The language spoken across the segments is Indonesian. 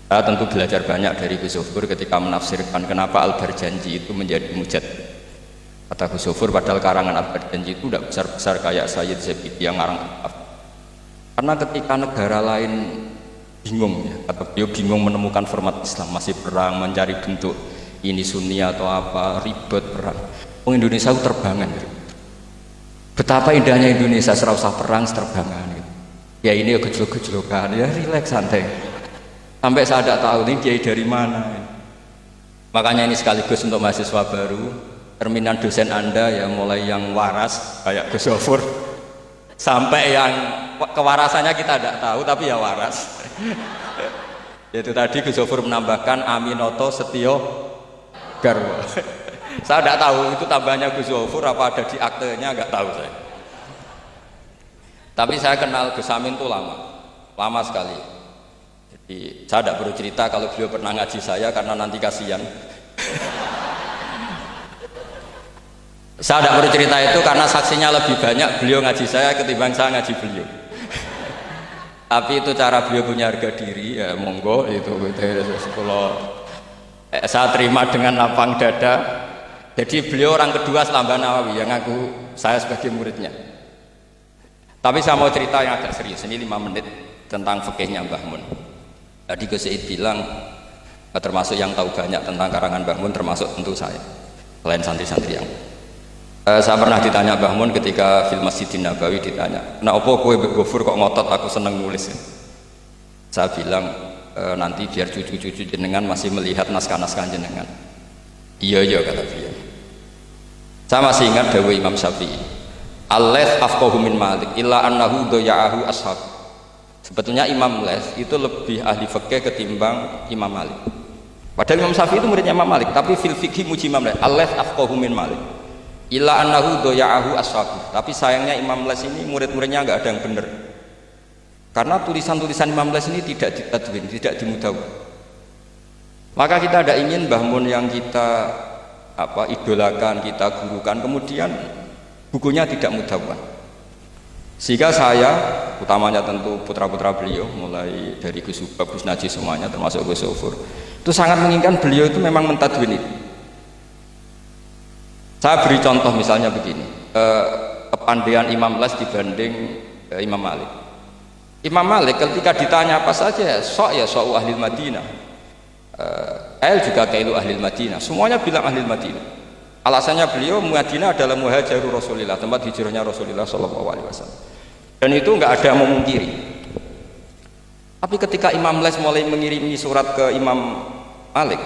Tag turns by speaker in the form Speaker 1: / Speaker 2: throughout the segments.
Speaker 1: Saya tentu belajar banyak dari Gus Zofur ketika menafsirkan kenapa Al-Barjanji itu menjadi mujad. Kata Gus Zofur, padahal karangan Al-Barjanji itu tidak besar-besar kayak Sayyid Zabidi yang ngarang kitab. Karena ketika negara lain bingung, ya, kata beliau bingung menemukan format Islam, masih perang, mencari bentuk ini Sunni atau apa, ribet perang. Indonesia itu terbangan. Gitu. Betapa indahnya Indonesia, serah usah perang, terbangan. Gitu. Ya ini ya gejlok-gejlokan, ya rileks santai. Sampai saya tidak tahu ini kiai dari mana. Makanya ini sekaligus untuk mahasiswa baru, cerminan dosen Anda ya, mulai yang waras kayak Gus Zofur sampai yang kewarasannya kita tidak tahu tapi ya waras. Itu tadi Gus Zofur menambahkan Aminoto Setio Garwo. Saya tidak tahu itu tambahnya Gus Zofur apa ada di aktenya, nggak tahu saya. Tapi saya kenal Gus Amin itu lama sekali. Jadi saya tidak perlu cerita kalau beliau pernah ngaji saya karena nanti kasihan. Saya tidak perlu cerita itu karena saksinya lebih banyak beliau ngaji saya ketimbang saya ngaji beliau. Tapi itu cara beliau punya harga diri, ya monggo itu kalau saya terima dengan lapang dada. Jadi beliau orang kedua setelah Mbah Nawawi yang ngaku saya sebagai muridnya. Tapi saya mau cerita yang agak serius, ini 5 menit tentang fikihnya Mbah Mun. Tadi Gus Said bilang termasuk yang tahu banyak tentang karangan Mbah Mun termasuk tentu saya, selain santri-santri yang saya pernah ditanya Mbah Mun ketika film Masjidin Nabawi, ditanya kenapa kowe Gofur kok ngotot aku seneng nulis ya? Saya bilang nanti biar cucu-cucu jenengan masih melihat naskah-naskah jenengan. Iya kata beliau. Saya masih ingat dawuh Imam Syafi'i, al-laits afqahu min Malik illa annahu daya'ahu ashab. Sebetulnya Imam Les itu lebih ahli fikih ketimbang Imam Malik. Padahal Imam Syafi'i itu muridnya Imam Malik, tapi fil fikih muji Imam Les. Al-laits afqahu min Malik illa annahu daya'ahu ashab. Tapi sayangnya Imam Les ini murid-muridnya nggak ada yang benar. Karena tulisan-tulisan Imam Les ini tidak ditadwin, tidak dimudawwan. Maka kita tidak ingin Mbah Mun yang kita idolakan, kita gurukan, kemudian bukunya tidak mudawwan. Sehingga saya, utamanya tentu putra-putra beliau, mulai dari Gus Subab, Gus Najih semuanya, termasuk Gus Zofur, itu sangat menginginkan beliau itu memang mentadwin itu. Saya beri contoh misalnya begini, kepandaian Imam Les dibanding Imam Malik. Imam Malik ketika ditanya apa saja, sok ahli Madinah, Kail juga kailu ahli Madinah, semuanya bilang ahli Madinah. Alasannya beliau Madinah adalah muhajirul Rasulillah, tempat hijrahnya Rasulullah SAW. Dan itu nggak ada yang memungkiri. Tapi ketika Imam Les mulai mengirimi surat ke Imam Malik,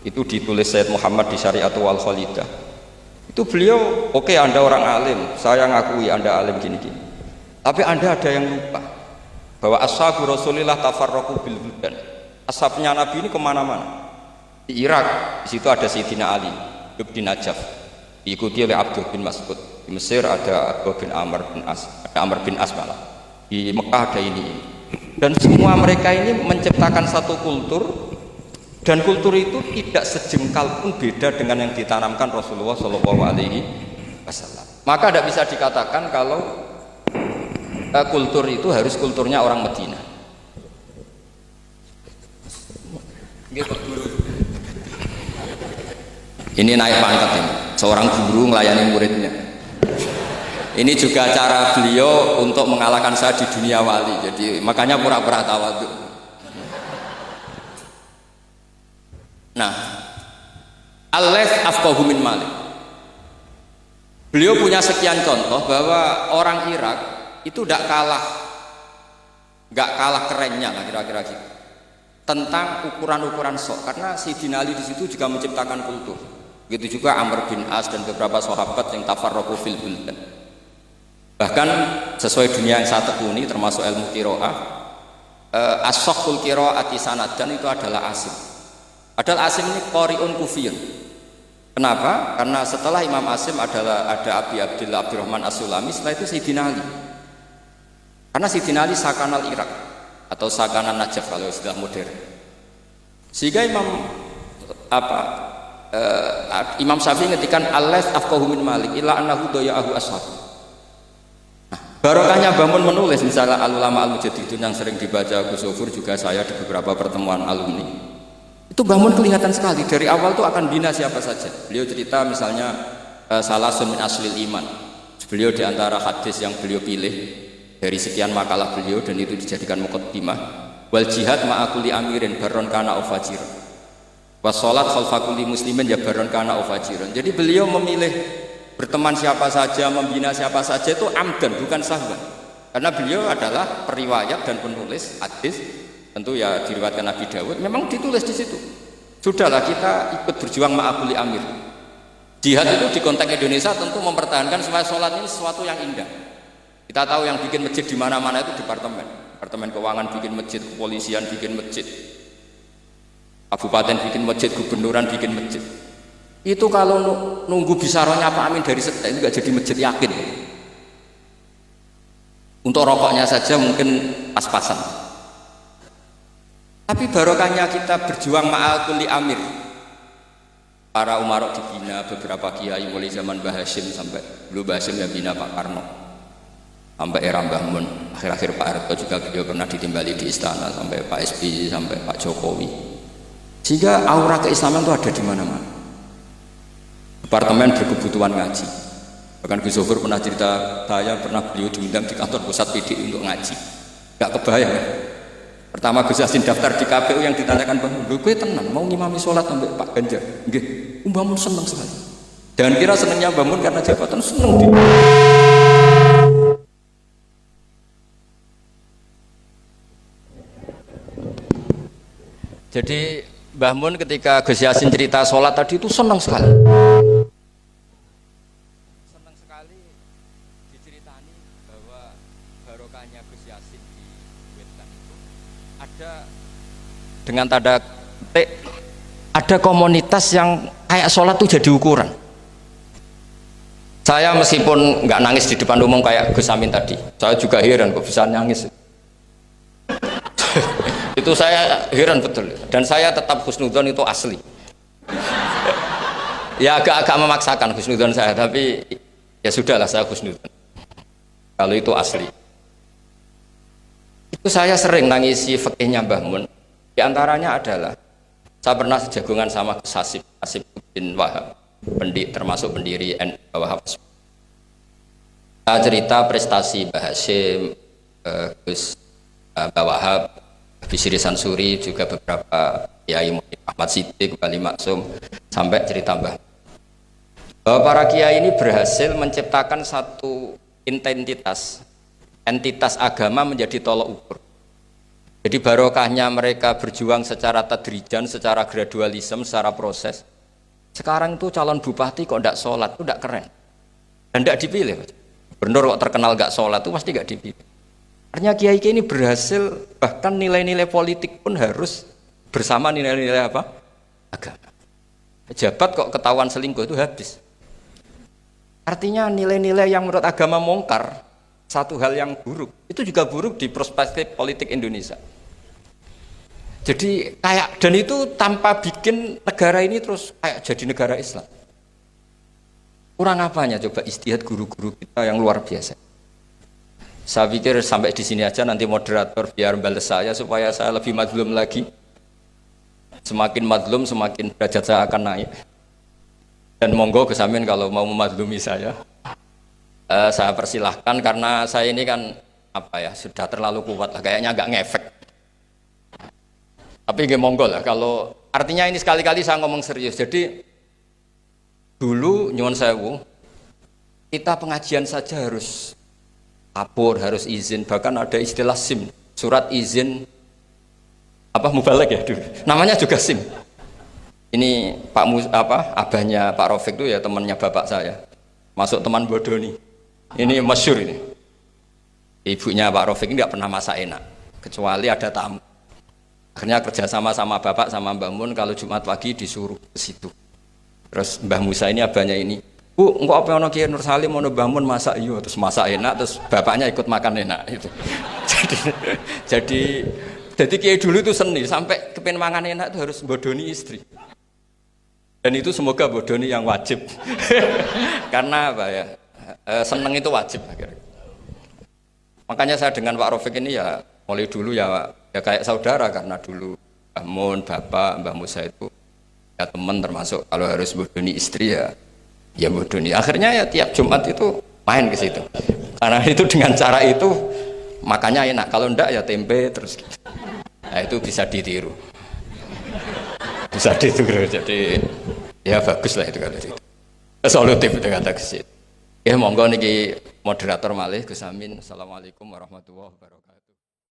Speaker 1: itu ditulis Sayyid Muhammad di Syariatul Wal-Khalidah. Itu beliau, oke, Anda orang alim, saya ngakui Anda alim gini-gini. Tapi Anda ada yang lupa bahwa ashabu Rasulillah tafarraqu bil buldan. Ashabnya Nabi ini kemana-mana. Di Irak, di situ ada Sayyidina Ali di Najaf, diikuti oleh Abdul bin Mas'ud. Di Mesir ada Abdul bin Amr bin As, ada Amr bin As malah. Di Mekah ada ini. Dan semua mereka ini menciptakan satu kultur, dan kultur itu tidak sejengkal pun beda dengan yang ditanamkan Rasulullah SAW. Maka tidak bisa dikatakan kalau kultur itu harus kulturnya orang Madinah. Ini naik pangkat ini, seorang guru melayani muridnya. Ini juga cara beliau untuk mengalahkan saya di dunia wali. Jadi makanya pura-pura tawadhu. Nah, al-laits afqahu min Malik. Beliau punya sekian contoh bahwa orang Irak itu tidak kalah kerennya lah kira-kira gitu. Tentang ukuran-ukuran sok, karena Sayyidina Ali di situ juga menciptakan kultur. Begitu juga Amr bin As dan beberapa sahabat yang tafarraqu fil buldan. Bahkan sesuai dunia yang saya tekuni termasuk ilmu qiraah, as-sakhul qiraati sanadan itu adalah Asim. Padahal Asim ini qari'un kufiyun. Kenapa? Karena setelah Imam Asim ada Abi Abdillah Abdurrahman As-Sulami, setelah itu Sayyidina Ali. Karena Sayyidina Ali sakanal Irak atau sakanan Najaf kalau istilah modern. Sehingga Imam Syafi'i ngetikan al-laits afqahu min Malik illa annahu daya'ahu ashab. Nah, Barokahnya Mbah Mun menulis misalnya Al-Ulama Al-Mujaddidun yang sering dibaca Gus Sofur, juga saya di beberapa pertemuan alumni. Itu Mbah Mun kelihatan sekali dari awal tuh akan bina siapa saja. Beliau cerita misalnya Salasun min Aslil Iman. Beliau di antara hadis yang beliau pilih dari sekian makalah beliau dan itu dijadikan muqaddimah, wal jihad ma'akuli amirin baron kana ofajir. Wassalat khalfakuli muslimin ya baron kana ofajir. Jadi beliau memilih berteman siapa saja, membina siapa saja itu amdan, bukan sahwan. Karena beliau adalah periwayat dan penulis hadis, tentu ya diriwayatkan Nabi Dawud, memang ditulis di situ. Sudahlah kita ikut berjuang ma'akuli amir. Jihad itu di konteks Indonesia tentu mempertahankan supaya sholat ini sesuatu yang indah. Kita tahu yang bikin masjid di mana-mana itu departemen keuangan bikin masjid, kepolisian bikin masjid, kabupaten bikin masjid, gubernuran bikin masjid. Itu kalau nunggu bisaronya Pak Amin dari setek itu gak jadi masjid, yakin. Untuk rokoknya saja mungkin pas-pasan. Tapi barokahnya kita berjuang ma'al kulli amir. Para umarok dibina, beberapa kiai mulai zaman Mbah Hasyim sampai dulu Mbah Hasyim yang bina Pak Karno. Sampai era Mbah Mun, akhir-akhir Pak Harto juga beliau pernah ditimbali di istana, sampai Pak SBY, sampai Pak Jokowi. Sehingga aura keislaman itu ada di mana-mana. Departemen berkebutuhan ngaji. Bahkan Gus Sofur pernah cerita, saya pernah beliau diundang di kantor pusat PDI untuk ngaji. Gak kebayang ya. Pertama Gus Yassin daftar di KPU yang ditanyakan Bang, gue tenang mau ngimami sholat sampai Pak Ganjar. Nggih, Mbah Mun seneng sekali. Jangan kira senengnya Mbah Mun karena jabatan, seneng dia. Jadi Mbah Mun ketika Gus Yassin cerita sholat tadi itu senang sekali. Senang sekali diceritani bahwa barokahnya Gus Yassin di Wetan itu ada dengan tanda petik, ada komunitas yang kayak sholat tuh jadi ukuran. Saya meskipun nggak nangis di depan umum kayak Gus Amin tadi, saya juga heran kok bisa nangis. Itu saya heran betul, dan saya tetap husnudzon itu asli. Ya agak-agak memaksakan husnudzon saya, tapi ya sudahlah saya husnudzon kalau itu asli. Itu saya sering nangisi fikihnya Mbah Mun. Di antaranya adalah saya pernah sejagongan sama Gus Hasib bin Wahab, termasuk pendiri NU Wahab. Saya cerita prestasi Mbah Hasyim, Gus Wahab, Bisri Sansuri, juga beberapa kiai Ahmad Siddiq, Wali Maksum, sampai cerita Mbah. Bahwa para kiai ini berhasil menciptakan satu entitas agama menjadi tolok ukur. Jadi barokahnya mereka berjuang secara tadrijan, secara gradualisme, secara proses. Sekarang itu calon bupati kok tidak sholat, itu tidak keren. Dan tidak dipilih. Gubernur kok terkenal nggak sholat, itu pasti nggak dipilih. Artinya kiai ini berhasil, bahkan nilai-nilai politik pun harus bersama nilai-nilai apa? Agama. Pejabat kok ketahuan selingkuh itu habis. Artinya nilai-nilai yang menurut agama mungkar, satu hal yang buruk, itu juga buruk di perspektif politik Indonesia. Jadi kayak, dan itu tanpa bikin negara ini terus kayak jadi negara Islam. Kurang apanya coba ijtihad guru-guru kita yang luar biasa. Saya pikir sampai di sini aja, nanti moderator biar balas saya supaya saya lebih madlum lagi. Semakin madlum semakin derajat saya akan naik. Dan monggo Gus Amin kalau mau memadlumi saya persilahkan, karena saya ini kan apa ya, sudah terlalu kuat lah, kayaknya agak ngefek. Tapi nggih monggo lah, kalau artinya ini sekali-kali saya ngomong serius. Jadi dulu nyuwun sewu, kita pengajian saja harus lapor, harus izin, bahkan ada istilah SIM, surat izin apa mubalek ya dulu. Namanya juga SIM. Ini abahnya Pak Rafiq itu ya temannya bapak saya. Masuk teman bodoh nih. Ini masyhur ini. Ibunya Pak Rafiq ini enggak pernah masak enak, kecuali ada tamu. Akhirnya kerja sama bapak sama Mbah Mun, kalau Jumat pagi disuruh ke situ. Terus Mbah Musa ini abahnya ini, Bu, engko apa ono Kiai Nur Salim ono bangun masak iyo, terus masak enak, terus bapaknya ikut makan enak itu. jadi Kiai dulu itu seni, sampai kepen mangan enak itu harus bodoni istri. Dan itu semoga bodoni yang wajib. Karena apa ya? Seneng itu wajib akhirnya. Makanya saya dengan Pak Rafiq ini ya mulai dulu ya kayak saudara karena dulu Mbah Mun, Bapak, Mbah Musa itu ya teman termasuk kalau harus bodoni istri ya bodoni. Akhirnya ya tiap Jumat itu main ke situ. Karena itu dengan cara itu makanya enak. Kalau enggak ya tempe terus gitu. Nah itu bisa ditiru. Bisa ditiru. Jadi ya bagus lah itu kalau itu. Solutif itu kata kesit. Ya monggo niki moderator malih Gus Amin. Assalamualaikum warahmatullahi wabarakatuh.